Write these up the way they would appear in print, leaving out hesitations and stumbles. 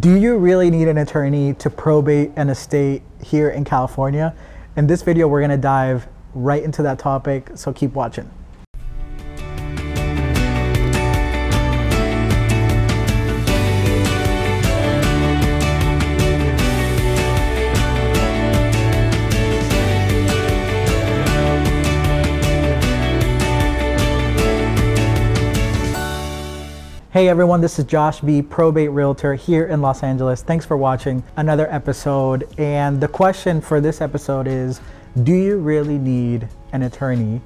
Do you really need an attorney to probate an estate here in California? In this video, we're gonna dive right into that topic, so keep watching. Hey everyone, this is Josh V, Probate Realtor here in Los Angeles. Thanks for watching another episode. And the question for this episode is, do you really need an attorney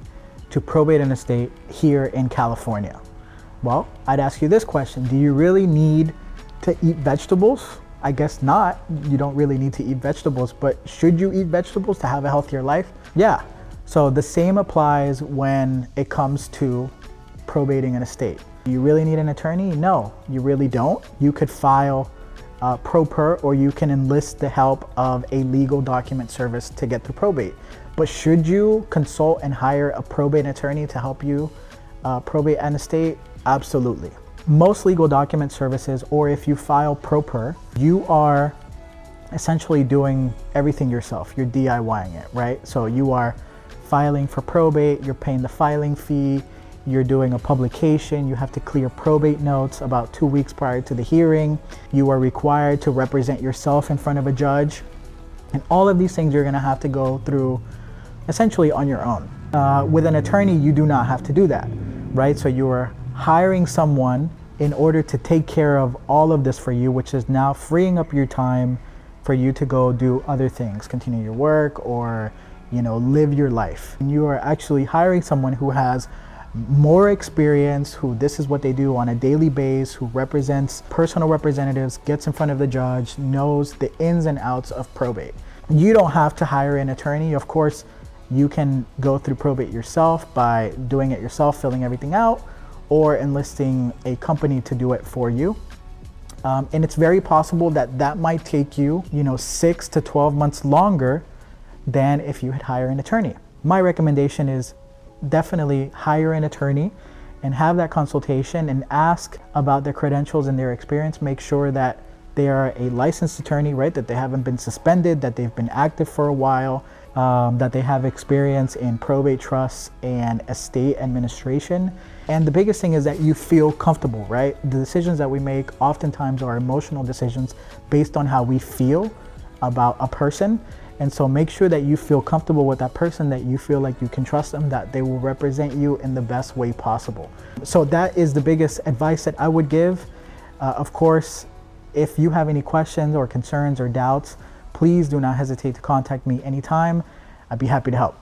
to probate an estate here in California? Well, I'd ask you this question. Do you really need to eat vegetables? I guess not. You don't really need to eat vegetables, but should you eat vegetables to have a healthier life? Yeah. So the same applies when it comes to probating an estate. Do you really need an attorney? No, you really don't. You could file pro per, or you can enlist the help of a legal document service to get through probate. But should you consult and hire a probate attorney to help you probate an estate? Absolutely. Most legal document services, or if you file pro per, you are essentially doing everything yourself. You're DIYing it, right? So you are filing for probate, you're paying the filing fee, you're doing a publication, you have to clear probate notes about 2 weeks prior to the hearing. You are required to represent yourself in front of a judge. And all of these things you're gonna have to go through essentially on your own. With an attorney, you do not have to do that, right? So you are hiring someone in order to take care of all of this for you, which is now freeing up your time for you to go do other things, continue your work, or live your life. And you are actually hiring someone who has more experience, who this is what they do on a daily basis, who represents personal representatives, gets in front of the judge, knows the ins and outs of probate. You don't have to hire an attorney. Of course, you can go through probate yourself by doing it yourself, filling everything out, or enlisting a company to do it for you. And it's very possible that that might take you, 6 to 12 months longer than if you had hired an attorney. My recommendation is definitely hire an attorney and have that consultation and ask about their credentials and their experience. Make sure that they are a licensed attorney, right? That they haven't been suspended, that they've been active for a while, that they have experience in probate trusts and estate administration. And the biggest thing is that you feel comfortable, right? The decisions that we make oftentimes are emotional decisions based on how we feel about a person. And so make sure that you feel comfortable with that person, that you feel like you can trust them, that they will represent you in the best way possible. So that is the biggest advice that I would give. Of course, if you have any questions or concerns or doubts, please do not hesitate to contact me anytime. I'd be happy to help.